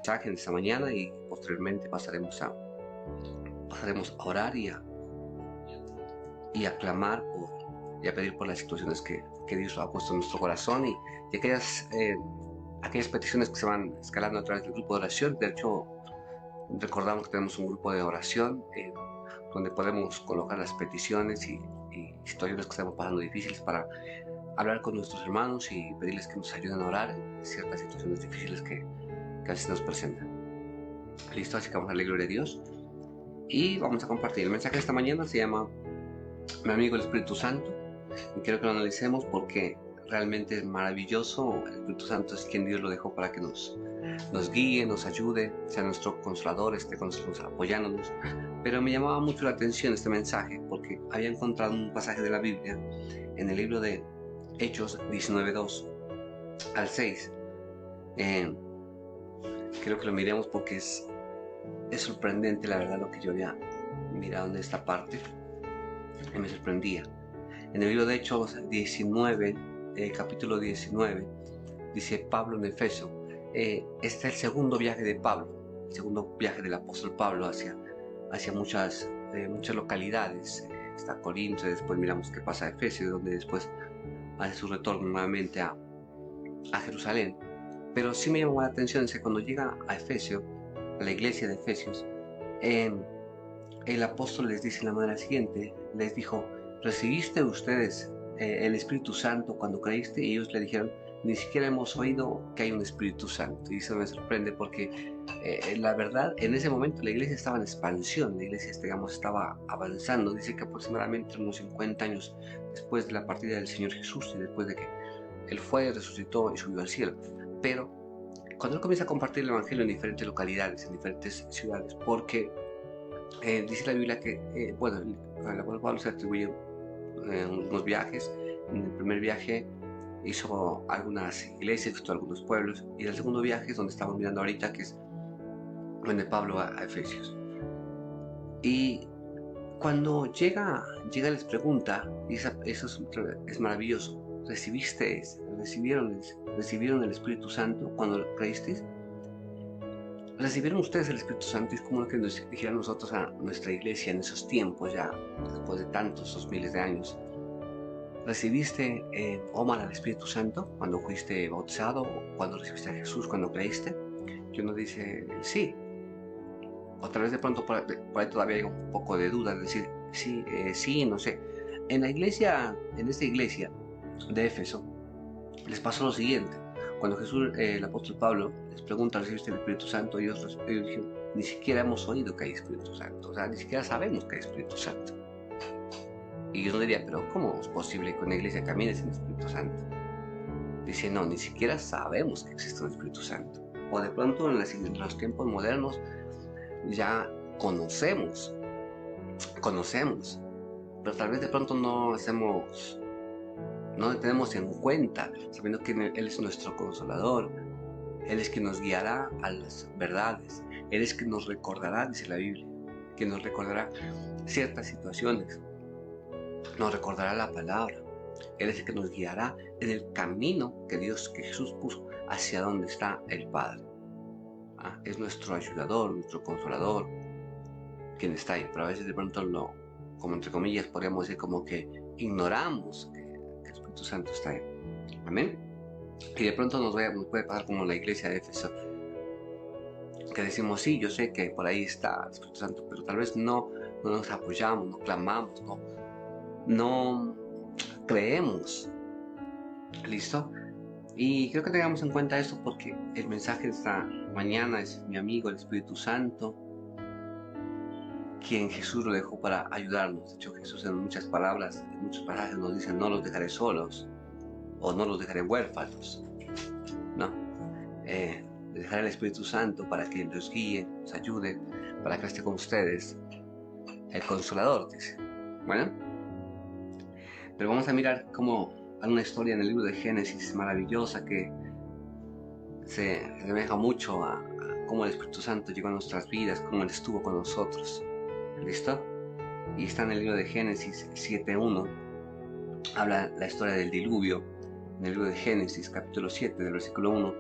mensaje en esta mañana y posteriormente pasaremos a orar y a clamar y a pedir por las situaciones que Dios ha puesto en nuestro corazón y aquellas peticiones que se van escalando a través del grupo de oración. De hecho, recordamos que tenemos un grupo de oración donde podemos colocar las peticiones y situaciones que estamos pasando difíciles para hablar con nuestros hermanos y pedirles que nos ayuden a orar en ciertas situaciones difíciles que a veces nos presentan. Listo, así que vamos a darle gloria a Dios y vamos a compartir. El mensaje de esta mañana se llama Mi amigo el Espíritu Santo y quiero que lo analicemos porque realmente es maravilloso. El Espíritu Santo es quien Dios lo dejó para que nos guíe, nos ayude, sea nuestro consolador, esté con nosotros apoyándonos. Pero me llamaba mucho la atención este mensaje porque había encontrado un pasaje de la Biblia en el libro de Hechos 19:2 al 6. Quiero que lo miremos porque es sorprendente, la verdad, lo que yo había mirado en esta parte y me sorprendía. En el libro de Hechos 19, capítulo 19, dice Pablo en Efeso. Este es el segundo viaje de Pablo, el segundo viaje del apóstol Pablo hacia muchas localidades. Está Corinto, después miramos qué pasa a Efesios, donde después hace su retorno nuevamente a Jerusalén. Pero sí me llamó la atención que cuando llega a Efesio, a la iglesia de Efesios, el apóstol les dice de la manera siguiente, les dijo: ¿recibiste ustedes el Espíritu Santo cuando creíste? Y ellos le dijeron: ni siquiera hemos oído que hay un Espíritu Santo. Y eso me sorprende porque la verdad, en ese momento la iglesia estaba en expansión, la iglesia, digamos, estaba avanzando. Dice que aproximadamente unos 50 años después de la partida del Señor Jesús y después de que Él fue, resucitó y subió al cielo. Pero cuando Él comienza a compartir el Evangelio en diferentes localidades, en diferentes ciudades, porque dice la Biblia que, el apóstol Pablo se atribuye unos viajes. En el primer viaje hizo algunas iglesias, visitó algunos pueblos, y el segundo viaje es donde estamos mirando ahorita, que es donde Pablo va a Efesios. Y cuando llega les pregunta, y eso es maravilloso: ¿recibieron el Espíritu Santo cuando creísteis? ¿Recibieron ustedes el Espíritu Santo? Es como lo que nos dijeran nosotros a nuestra iglesia en esos tiempos, ya después de tantos miles de años. ¿Recibiste, Omar, al Espíritu Santo cuando fuiste bautizado, cuando recibiste a Jesús, cuando creíste? Y uno dice sí. Otra vez de pronto por ahí todavía hay un poco de duda, es decir, sí, no sé. En esta iglesia de Éfeso, les pasó lo siguiente. Cuando Jesús, el apóstol Pablo, les pregunta: ¿recibiste el Espíritu Santo? Ellos dijeron: ni siquiera hemos oído que hay Espíritu Santo. O sea, ni siquiera sabemos que hay Espíritu Santo. Y yo diría: ¿pero cómo es posible que una iglesia camine sin Espíritu Santo? Dice: no, ni siquiera sabemos que existe un Espíritu Santo. O de pronto en los tiempos modernos ya conocemos, pero tal vez de pronto no tenemos en cuenta, sabiendo que Él es nuestro consolador. Él es quien nos guiará a las verdades. Él es quien nos recordará, dice la Biblia, que nos recordará ciertas situaciones, nos recordará la palabra. Él es el que nos guiará en el camino que Jesús puso hacia donde está el Padre. Es nuestro ayudador, nuestro consolador, quien está ahí. Pero a veces de pronto como entre comillas podríamos decir, como que ignoramos que el Espíritu Santo está ahí. Amén. Y de pronto nos puede pasar como la iglesia de Éfeso, que decimos: sí, yo sé que por ahí está el Espíritu Santo, pero tal vez no nos apoyamos, no clamamos, no creemos. ¿Listo? Y creo que tengamos en cuenta esto porque el mensaje de esta mañana es mi amigo el Espíritu Santo, quien Jesús lo dejó para ayudarnos. De hecho, Jesús en muchas palabras, en muchos pasajes nos dice: no los dejaré solos, o no los dejaré huérfanos. No, les dejaré el Espíritu Santo para que los guíe, los ayude, para que esté con ustedes. El Consolador, dice. Bueno, pero vamos a mirar cómo hay una historia en el libro de Génesis maravillosa que se asemeja mucho a cómo el Espíritu Santo llegó a nuestras vidas, cómo Él estuvo con nosotros. ¿Listo? Y está en el libro de Génesis 7:1. Habla la historia del diluvio. En el libro de Génesis, capítulo 7, del versículo 1.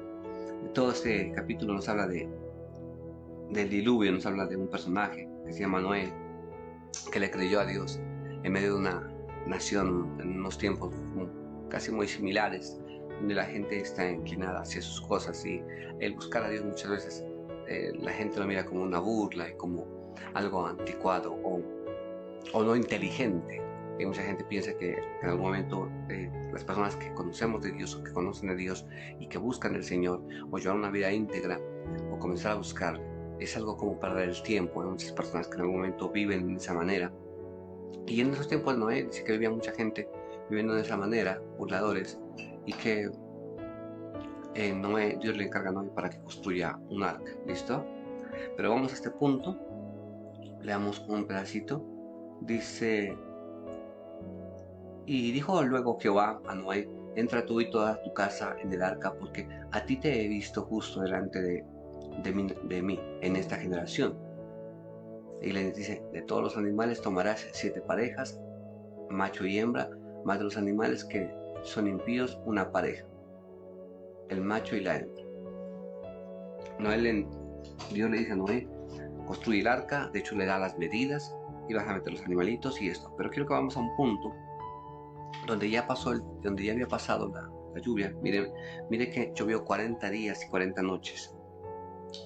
Todo este capítulo nos habla de del diluvio nos habla de un personaje que se llama Noé, que le creyó a Dios en medio de una nación en unos tiempos casi muy similares, donde la gente está inclinada hacia sus cosas y el buscar a Dios muchas veces la gente lo mira como una burla y como algo anticuado o no inteligente. Y mucha gente piensa que en algún momento las personas que conocemos de Dios o que conocen a Dios y que buscan al Señor o llevar una vida íntegra o comenzar a buscar es algo como perder el tiempo. Hay muchas personas que en algún momento viven de esa manera. Y en esos tiempos Noé dice que vivía mucha gente viviendo de esa manera, burladores, y que Noé, Dios le encarga a Noé para que construya un arca. ¿Listo? Pero vamos a este punto, leamos un pedacito. Dice: y dijo luego Jehová a Noé: entra tú y toda tu casa en el arca, porque a ti te he visto justo delante de mí en esta generación. Y le dice: de todos los animales tomarás 7 parejas, macho y hembra, más de los animales que son impíos, una pareja, el macho y la hembra. Dios le dice a Noé: construye el arca. De hecho le da las medidas y vas a meter los animalitos y esto. Pero quiero que vamos a un punto donde ya había pasado la lluvia. Mire que llovió 40 días y 40 noches.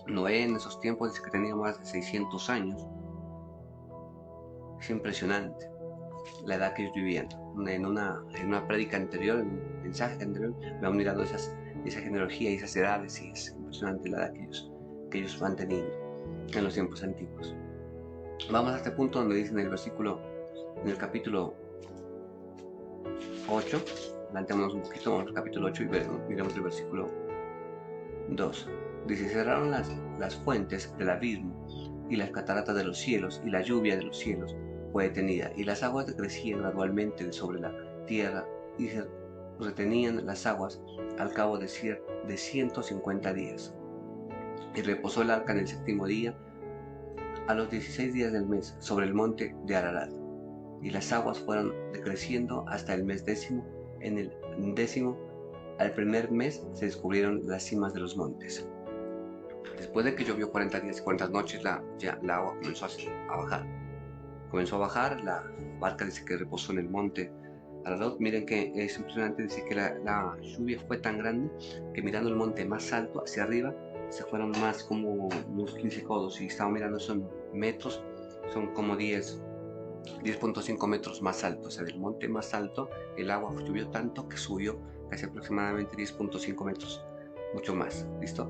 Noé en esos tiempos dice que tenía más de 600 años. Es impresionante la edad que ellos vivían. En una prédica anterior, en un mensaje anterior, me han mirado esa genealogía y esas edades, y es impresionante la edad que ellos van teniendo en los tiempos antiguos. Vamos a este punto donde dice en el capítulo 8, planteamos un poquito, vamos al capítulo 8 y miremos el versículo 2. Dice: cerraron las fuentes del abismo y las cataratas de los cielos, y la lluvia de los cielos fue detenida, y las aguas decrecían gradualmente sobre la tierra, y se retenían las aguas al cabo de 150 días. Y reposó el arca en el 7º día, a los 16 días del mes, sobre el monte de Ararat. Y las aguas fueron decreciendo hasta el mes 10. En el 10, al primer mes, se descubrieron las cimas de los montes. Después de que llovió 40 días y 40 noches, la agua comenzó a bajar. Comenzó a bajar, la barca dice que reposó en el monte Ararat. Miren que es impresionante, dice que la lluvia fue tan grande que mirando el monte más alto hacia arriba, se fueron más como unos 15 codos, y estaba mirando son metros, son como 10.5 metros más alto. O sea, del monte más alto el agua llovió tanto que subió casi aproximadamente 10.5 metros, mucho más. ¿Listo?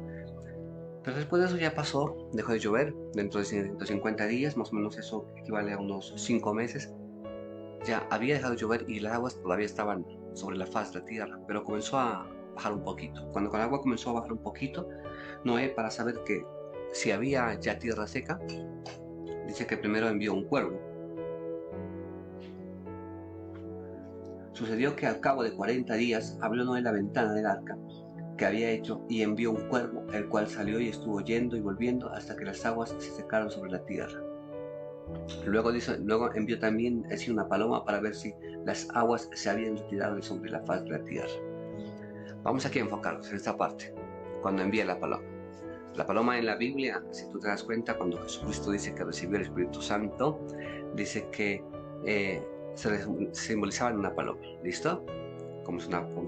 Pero después de eso ya pasó, dejó de llover. Dentro de 150 días, más o menos eso equivale a unos 5 meses, ya había dejado de llover y las aguas todavía estaban sobre la faz de la tierra, pero comenzó a bajar un poquito. Cuando el agua comenzó a bajar un poquito, Noé, para saber que si había ya tierra seca, dice que primero envió un cuervo. Sucedió que al cabo de 40 días abrió Noé la ventana del arca que había hecho y envió un cuervo, el cual salió y estuvo yendo y volviendo hasta que las aguas se secaron sobre la tierra. Luego envió también una paloma para ver si las aguas se habían retirado de sobre la faz de la tierra. Vamos aquí a enfocarnos en esta parte, cuando envía la paloma. La paloma en la Biblia, si tú te das cuenta, cuando Jesucristo dice que recibió el Espíritu Santo, dice que se simbolizaba en una paloma. ¿Listo? Como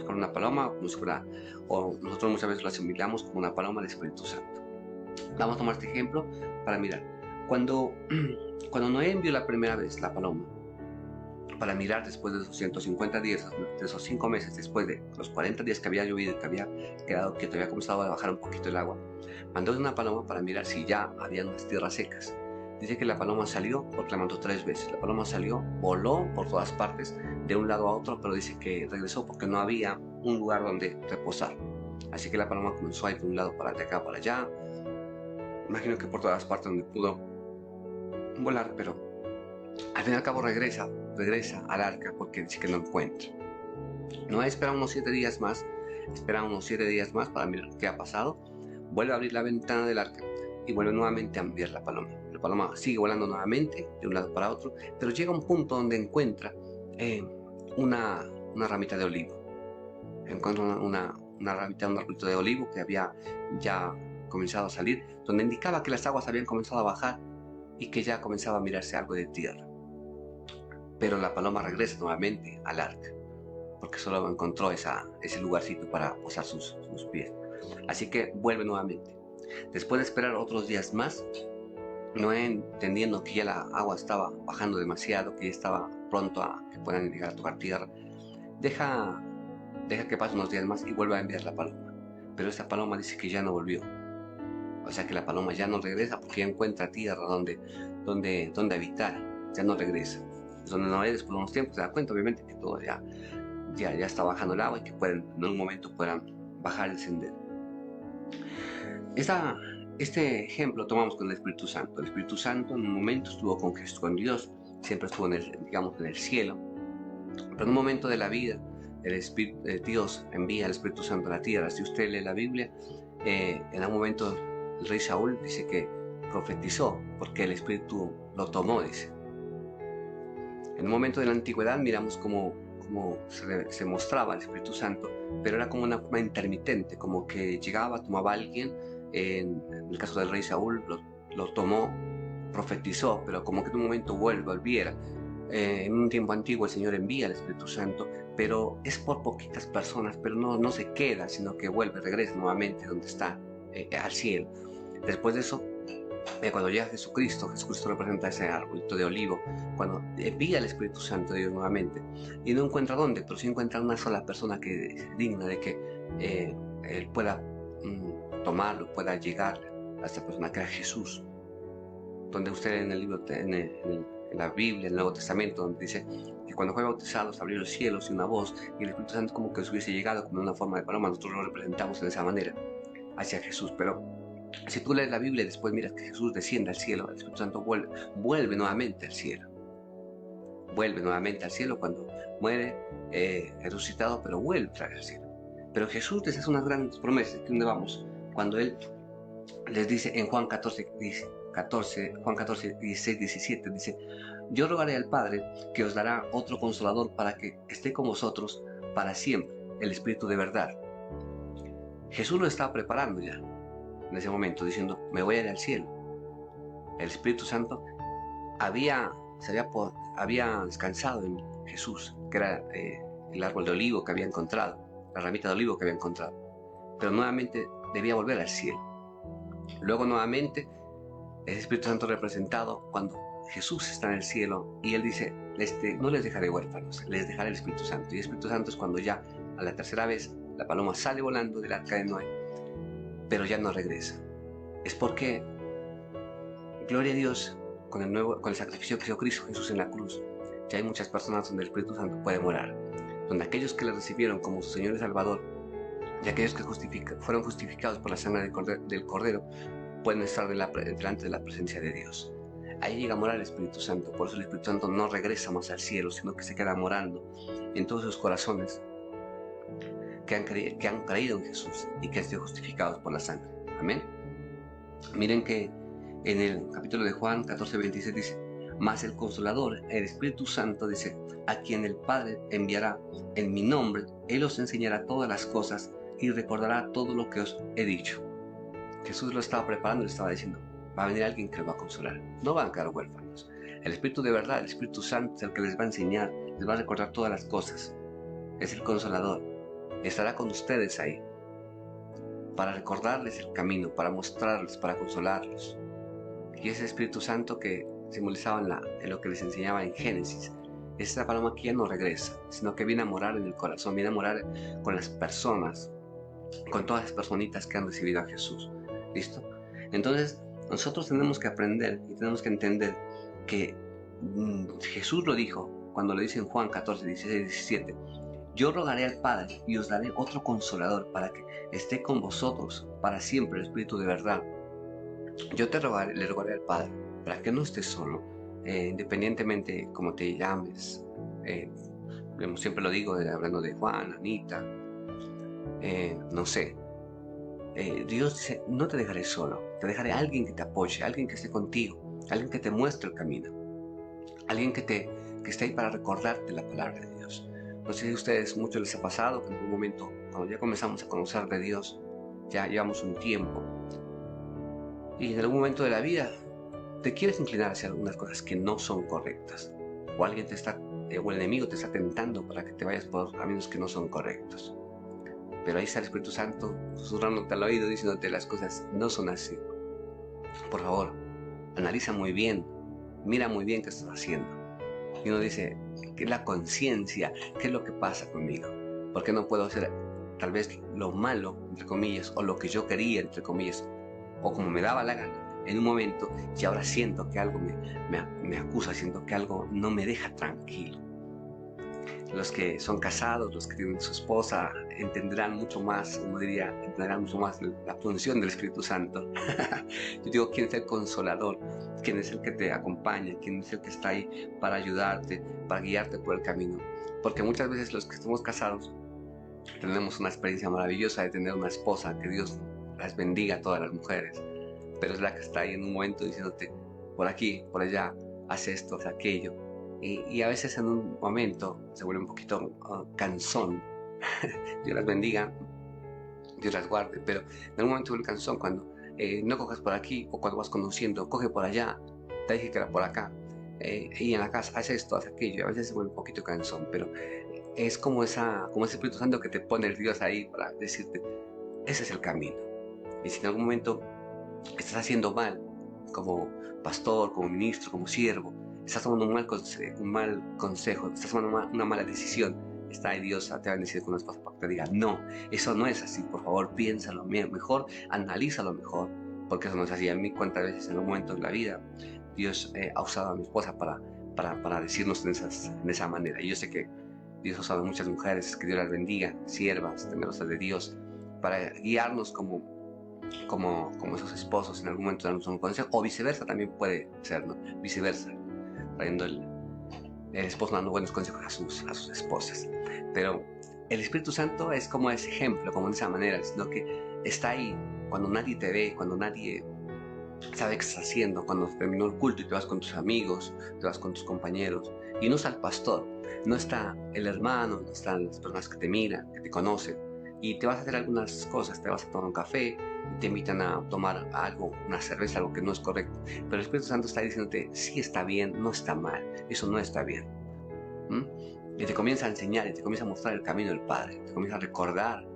una paloma, o nosotros muchas veces lo asimilamos como una paloma del Espíritu Santo. Vamos a tomar este ejemplo para mirar. Cuando Noé envió la primera vez la paloma para mirar, después de esos 150 días, de esos 5 meses, después de los 40 días que había llovido y que había quedado quieto, había comenzado a bajar un poquito el agua, mandó una paloma para mirar si ya había unas tierras secas. Dice que la paloma salió porque la mandó 3 veces. La paloma salió, voló por todas partes, de un lado a otro, pero dice que regresó porque no había un lugar donde reposar. Así que la paloma comenzó a ir de un lado para acá, para allá. Imagino que por todas partes donde pudo volar, pero al fin y al cabo regresa al arca porque dice que no encuentra. No espera unos 7 días más, para mirar qué ha pasado. Vuelve a abrir la ventana del arca y vuelve nuevamente a enviar la paloma. La paloma sigue volando nuevamente de un lado para otro, pero llega a un punto donde encuentra una ramita de olivo. Encuentra una ramita, un arbusto de olivo que había ya comenzado a salir, donde indicaba que las aguas habían comenzado a bajar y que ya comenzaba a mirarse algo de tierra. Pero la paloma regresa nuevamente al arca, porque solo encontró ese lugarcito para posar sus pies. Así que vuelve nuevamente. Después de esperar otros días más, Noé, entendiendo que ya la agua estaba bajando demasiado, que ya estaba pronto a que puedan llegar a tocar tierra, deja que pasen unos días más y vuelve a enviar la paloma. Pero esta paloma dice que ya no volvió. O sea que la paloma ya no regresa porque ya encuentra tierra donde habitar. Ya no regresa. Donde Noé después de unos tiempos se da cuenta, obviamente, que todo ya está bajando el agua y que en un momento puedan bajar y descender. Este ejemplo tomamos con el Espíritu Santo. El Espíritu Santo en un momento estuvo con Dios, siempre estuvo en el cielo, pero en un momento de la vida Dios envía al Espíritu Santo a la tierra. Si usted lee la Biblia, en algún momento el rey Saúl dice que profetizó porque el Espíritu lo tomó, dice. En un momento de la antigüedad miramos cómo se mostraba el Espíritu Santo, pero era como una forma intermitente, como que llegaba, tomaba a alguien. En el caso del rey Saúl lo tomó, profetizó, pero como que en un momento volviera. En un tiempo antiguo el Señor envía al Espíritu Santo, pero es por poquitas personas, pero no se queda, sino que regresa nuevamente donde está, al cielo. Después de eso, cuando llega Jesucristo representa ese arbolito de olivo, cuando envía el Espíritu Santo de Dios nuevamente, y no encuentra dónde, pero sí encuentra una sola persona que es digna de que él pueda tomarlo, pueda llegar a esta persona, que era Jesús. Donde usted en el libro, en la Biblia, en el Nuevo Testamento, donde dice que cuando fue bautizado se abrió los cielos y una voz, y el Espíritu Santo como que se hubiese llegado como una forma de paloma. Nosotros lo representamos de esa manera hacia Jesús, pero si tú lees la Biblia y después miras que Jesús desciende al cielo, el Espíritu Santo vuelve nuevamente al cielo. Vuelve nuevamente al cielo cuando muere, resucitado, pero vuelve otra vez al cielo. Pero Jesús les hace unas grandes promesas. ¿Dónde vamos? Cuando Él les dice en Juan 14, 16, 17, dice: yo rogaré al Padre que os dará otro consolador para que esté con vosotros para siempre, el Espíritu de verdad. Jesús lo estaba preparando ya en ese momento, diciendo: me voy a ir al cielo. El Espíritu Santo había descansado en Jesús, que era el árbol de olivo que había encontrado, la ramita de olivo que había encontrado, pero nuevamente debía volver al cielo. Luego nuevamente el Espíritu Santo representado cuando Jesús está en el cielo y Él dice: no les dejaré huérfanos, les dejaré el Espíritu Santo. Y el Espíritu Santo es cuando ya a la tercera vez la paloma sale volando del arca de Noé, pero ya no regresa. Es porque, gloria a Dios, con el sacrificio que hizo Cristo Jesús en la cruz, ya hay muchas personas donde el Espíritu Santo puede morar, donde aquellos que le recibieron como su Señor y Salvador, y aquellos que fueron justificados por la sangre del Cordero, pueden estar delante de la presencia de Dios. Ahí llega a morar el Espíritu Santo. Por eso el Espíritu Santo no regresa más al cielo, sino que se queda morando en todos sus corazones que han creído en Jesús y que han sido justificados por la sangre. Amén. Miren que en el capítulo de Juan 14, 26 dice: mas el Consolador, el Espíritu Santo, dice, a quien el Padre enviará en mi nombre, Él os enseñará todas las cosas y recordará todo lo que os he dicho. Jesús lo estaba preparando, le estaba diciendo: va a venir alguien que los va a consolar, no van a quedar huérfanos. El Espíritu de verdad, el Espíritu Santo, es el que les va a enseñar, les va a recordar todas las cosas. Es el Consolador. Estará con ustedes ahí para recordarles el camino, para mostrarles, para consolarlos. Y ese Espíritu Santo que simbolizaban en lo que les enseñaba en Génesis, es esa paloma que ya no regresa, sino que viene a morar en el corazón, viene a morar con las personas, con todas las personitas que han recibido a Jesús. ¿Listo? Entonces, nosotros tenemos que aprender y tenemos que entender que Jesús lo dijo cuando le dice en Juan 14, 16, 17: yo rogaré al Padre y os daré otro consolador para que esté con vosotros para siempre, el Espíritu de verdad. Yo le rogaré al Padre para que no estés solo, independientemente como te llames. Siempre lo digo, hablando de Juan, Anita, no sé. Dios dice: no te dejaré solo, te dejaré a alguien que te apoye, alguien que esté contigo, alguien que te muestre el camino, alguien que esté ahí para recordarte la palabra de Dios. No sé si a ustedes mucho les ha pasado que en algún momento, cuando ya comenzamos a conocer de Dios, ya llevamos un tiempo, Y en algún momento de la vida te quieres inclinar hacia algunas cosas que no son correctas. O alguien te está, o el enemigo te está tentando para que te vayas por caminos que no son correctos. Pero ahí está el Espíritu Santo susurrándote al oído, diciéndote las cosas no son así. Por favor, analiza muy bien, mira muy bien qué estás haciendo. Y uno dice, ¿qué es la conciencia? ¿Qué es lo que pasa conmigo? ¿Por qué no puedo hacer tal vez lo malo, entre comillas, o lo que yo quería, entre comillas, o como me daba la gana en un momento, y ahora siento que algo me acusa, siento que algo no me deja tranquilo? Los que son casados, los que tienen su esposa, entenderán mucho más, como diría, entenderán mucho más la función del Espíritu Santo. Yo digo, ¿quién es el consolador? ¿Quién es el que te acompaña? ¿Quién es el que está ahí para ayudarte, para guiarte por el camino? Porque muchas veces los que estamos casados tenemos una experiencia maravillosa de tener una esposa, que Dios las bendiga a todas las mujeres, pero es la que está ahí en un momento diciéndote, por aquí, por allá, haz esto, haz aquello. Y a veces en un momento se vuelve un poquito cansón. Dios las bendiga, Dios las guarde, pero en algún momento se vuelve cansón cuando no cojas por aquí, o cuando vas conduciendo, coge por allá, te dije que era por acá, y en la casa haz esto, haz aquello. A veces se vuelve un poquito cansón, pero es como ese Espíritu Santo que te pone el Dios ahí para decirte, ese es el camino. Y si en algún momento estás haciendo mal, como pastor, como ministro, como siervo, estás tomando un mal consejo, estás tomando una mala decisión, está ahí Dios, te va a bendecir con una esposa para que te diga, no, eso no es así, por favor, piénsalo mejor, analízalo mejor, porque eso no es así. A mí, cuántas veces en un momento de la vida Dios ha usado a mi esposa para decirnos en esa manera. Y yo sé que Dios ha usado a muchas mujeres, que Dios las bendiga, siervas, temerosas de Dios, para guiarnos como esos esposos en algún momento darnos un consejo, o viceversa también puede ser, ¿no? Viceversa, trayendo el esposo dando buenos consejos a sus esposas. Pero el Espíritu Santo es como ese ejemplo, como de esa manera, sino que está ahí cuando nadie te ve, cuando nadie sabe qué estás haciendo, cuando terminó el culto y te vas con tus amigos, te vas con tus compañeros, y no está el pastor, no está el hermano, no están las personas que te miran, que te conocen, y te vas a hacer algunas cosas, te vas a tomar un café, te invitan a tomar algo, una cerveza, algo que no es correcto, pero el Espíritu Santo está diciéndote, sí está bien, no está mal, eso no está bien. Y te comienza a enseñar, y te comienza a mostrar el camino del Padre, te comienza a recordar.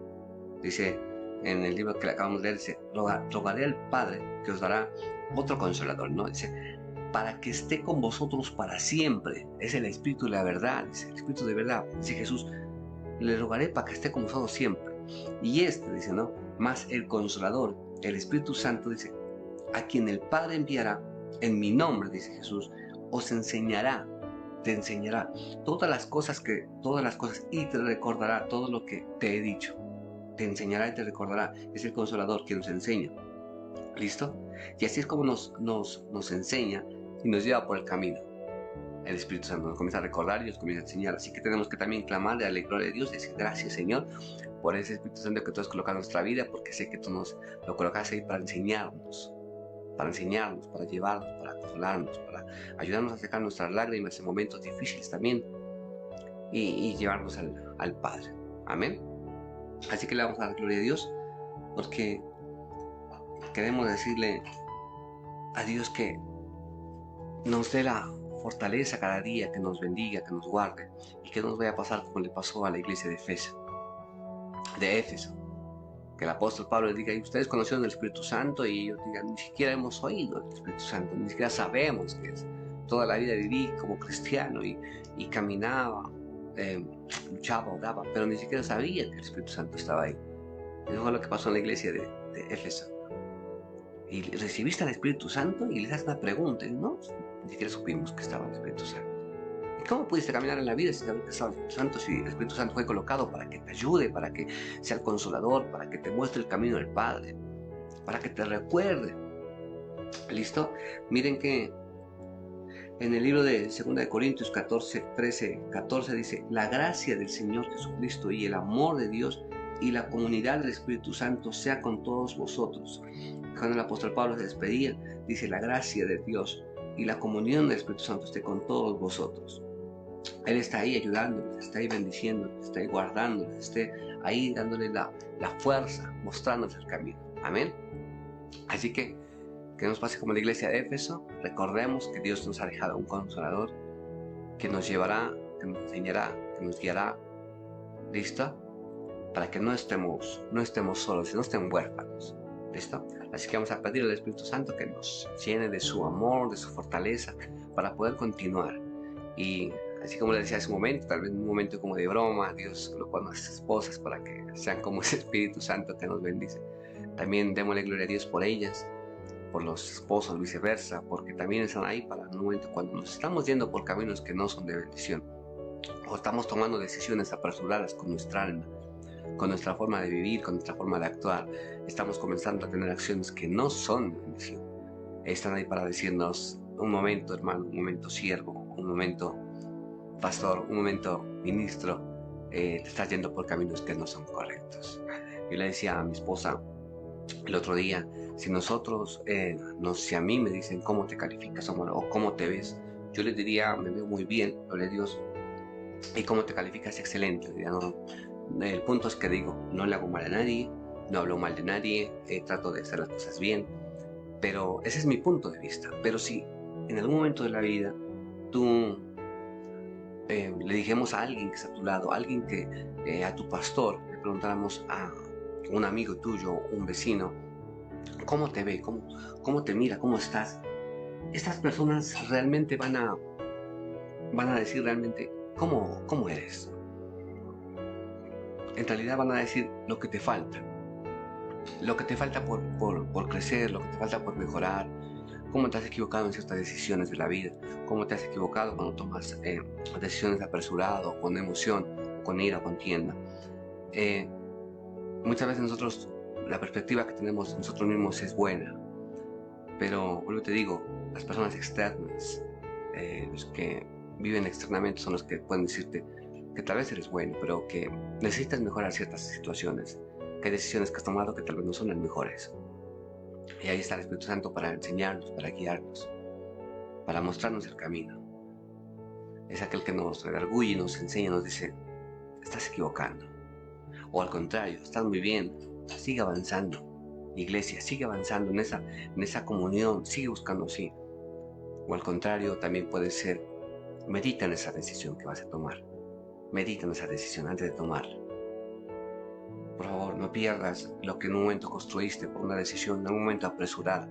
Dice en el libro que acabamos de leer, dice, rogaré al Padre que os dará otro consolador, ¿no? Dice, para que esté con vosotros para siempre. Es el Espíritu de la verdad, dice, el Espíritu de verdad. Dice Jesús, le rogaré para que esté con vosotros siempre. Y dice, ¿no? Más el consolador, el Espíritu Santo, dice, a quien el Padre enviará en mi nombre, dice Jesús, os enseñará, te enseñará todas las cosas, y te recordará todo lo que te he dicho. Te enseñará y te recordará. Es el consolador que nos enseña. ¿Listo? Y así es como nos enseña y nos lleva por el camino. El Espíritu Santo nos comienza a recordar y nos comienza a enseñar. Así que tenemos que también clamar de la gloria de Dios y decir gracias, Señor, por ese Espíritu Santo que tú has colocado en nuestra vida, porque sé que tú nos lo colocas ahí para enseñarnos, para llevarnos, para consolarnos, para ayudarnos a sacar nuestras lágrimas en momentos difíciles también, y llevarnos al Padre. Amén. Así que le vamos a dar gloria a Dios, porque queremos decirle a Dios que nos dé la fortaleza cada día, que nos bendiga, que nos guarde, y que no nos vaya a pasar como le pasó a la iglesia de Éfeso. Que el apóstol Pablo les diga, y ustedes conocieron el Espíritu Santo, y ellos digan, ni siquiera hemos oído el Espíritu Santo, ni siquiera sabemos qué es. Toda la vida viví como cristiano y caminaba, luchaba, oraba, pero ni siquiera sabía que el Espíritu Santo estaba ahí. Eso fue lo que pasó en la iglesia de Éfeso. Y recibiste al Espíritu Santo y les das una pregunta, y no, ni siquiera supimos que estaba el Espíritu Santo. ¿Y cómo pudiste caminar en la vida sin saber que estaba el Espíritu Santo, si el Espíritu Santo fue colocado para que te ayude, para que sea el consolador, para que te muestre el camino del Padre, para que te recuerde? ¿Listo? Miren que en el libro de 2 Corintios 13, dice, la gracia del Señor Jesucristo y el amor de Dios y la comunidad del Espíritu Santo sea con todos vosotros. Cuando el apóstol Pablo se despedía, dice, la gracia de Dios y la comunión del Espíritu Santo esté con todos vosotros. Él está ahí ayudándoles, está ahí bendiciéndoles, está ahí guardándoles, está ahí dándoles la fuerza, mostrándoles el camino. Amén. Así que Que nos pase como la iglesia de Éfeso. Recordemos que Dios nos ha dejado un consolador que nos llevará, que nos enseñará, que nos guiará. ¿Listo? Para que no estemos solos, no estén huérfanos. ¿Listo? Así que vamos a pedir al Espíritu Santo que nos llene de su amor, de su fortaleza, para poder continuar. Y así como le decía hace un momento, tal vez en un momento como de broma, Dios colocó a nuestras esposas para que sean como ese Espíritu Santo que nos bendice. También démosle gloria a Dios por ellas, por los esposos, viceversa, porque también están ahí para un momento cuando nos estamos yendo por caminos que no son de bendición, o estamos tomando decisiones apresuradas con nuestra alma, con nuestra forma de vivir, con nuestra forma de actuar. Estamos comenzando a tener acciones que no son de bendición. Están ahí para decirnos: un momento, hermano, un momento, siervo, un momento, pastor, un momento, ministro, te estás yendo por caminos que no son correctos. Yo le decía a mi esposa el otro día, si a mí me dicen cómo te calificas o cómo te ves, yo les diría: me veo muy bien, gloria a Dios. ¿Y cómo te calificas? Excelente. No, el punto es que digo, no le hago mal a nadie, no hablo mal de nadie, trato de hacer las cosas bien, pero ese es mi punto de vista. Pero si en algún momento de la vida tú le dijéramos a alguien que está a tu lado, a tu pastor, le preguntáramos a un amigo tuyo, un vecino, ¿cómo te ve? ¿Cómo te mira? ¿Cómo estás? Estas personas realmente van a decir realmente cómo eres. En realidad van a decir lo que te falta por crecer, lo que te falta por mejorar, cómo te has equivocado en ciertas decisiones de la vida, cómo te has equivocado cuando tomas decisiones apresuradas, con emoción, con ira, con tienda. Muchas veces nosotros, la perspectiva que tenemos de nosotros mismos es buena, pero vuelvo te digo, las personas externas, los que viven externamente, son los que pueden decirte que tal vez eres bueno, pero que necesitas mejorar ciertas situaciones, que hay decisiones que has tomado que tal vez no son las mejores. Y ahí está el Espíritu Santo para enseñarnos, para guiarnos, para mostrarnos el camino. Es aquel que nos redarguye, nos enseña, nos dice: estás equivocando. O al contrario, estás muy bien, sigue avanzando. Iglesia, sigue avanzando en esa comunión, sigue buscando así. O al contrario, también puede ser: medita en esa decisión que vas a tomar. Medita en esa decisión antes de tomarla. Por favor, no pierdas lo que en un momento construiste por una decisión, en un momento apresurada.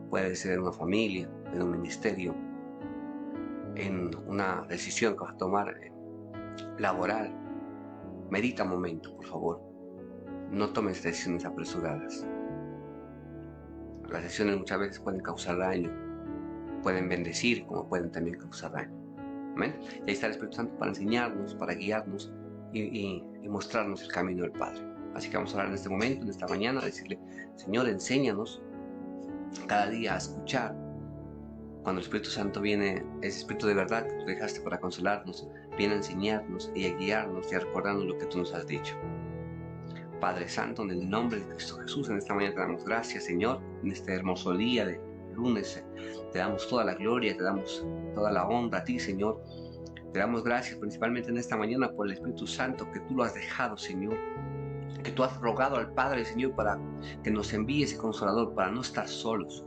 Puede ser en una familia, en un ministerio, en una decisión que vas a tomar laboral. Medita un momento, por favor. No tomes decisiones apresuradas. Las decisiones muchas veces pueden causar daño. Pueden bendecir, como pueden también causar daño. ¿Amén? Y ahí está el Espíritu Santo para enseñarnos, para guiarnos y mostrarnos el camino del Padre. Así que vamos a orar en este momento, en esta mañana, a decirle: Señor, enséñanos cada día a escuchar. Cuando el Espíritu Santo viene, ese Espíritu de verdad que tú dejaste para consolarnos, viene a enseñarnos y a guiarnos y a recordarnos lo que tú nos has dicho. Padre Santo, en el nombre de Cristo Jesús, en esta mañana te damos gracias, Señor, en este hermoso día de lunes. Te damos toda la gloria, te damos toda la honra a ti, Señor. Te damos gracias principalmente en esta mañana por el Espíritu Santo que tú lo has dejado, Señor, que tú has rogado al Padre, Señor, para que nos envíe ese consolador, para no estar solos.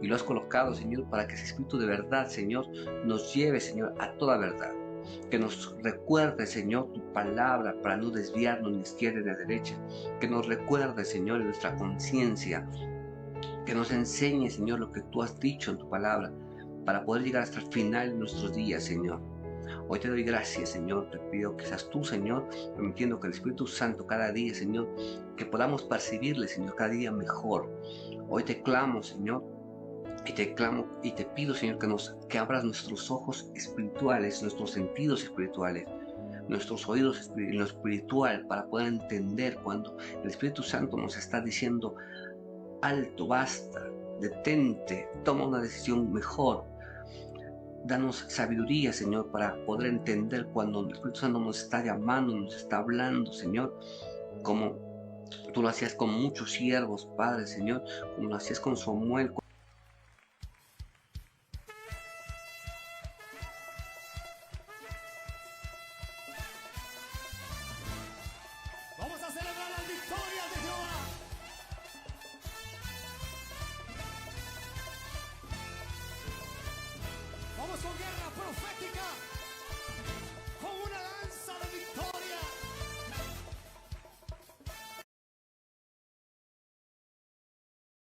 Y lo has colocado, Señor, para que ese Espíritu de verdad, Señor, nos lleve, Señor, a toda verdad. Que nos recuerde, Señor, tu palabra para no desviarnos ni izquierda ni derecha. Que nos recuerde, Señor, en nuestra conciencia. Que nos enseñe, Señor, lo que tú has dicho en tu palabra para poder llegar hasta el final de nuestros días, Señor. Hoy te doy gracias, Señor. Te pido que seas tú, Señor, permitiendo que el Espíritu Santo cada día, Señor, que podamos percibirle, Señor, cada día mejor. Hoy te clamo, Señor, y te clamo y te pido, Señor, que abras nuestros ojos espirituales, nuestros sentidos espirituales, nuestros oídos en lo espiritual, para poder entender cuando el Espíritu Santo nos está diciendo: alto, basta, detente, toma una decisión mejor. Danos sabiduría, Señor, para poder entender cuando el Espíritu Santo nos está llamando, nos está hablando, Señor, como tú lo hacías con muchos siervos, Padre, Señor, como lo hacías con Samuel. Vamos a celebrar las victorias de Jehová. profética con una danza.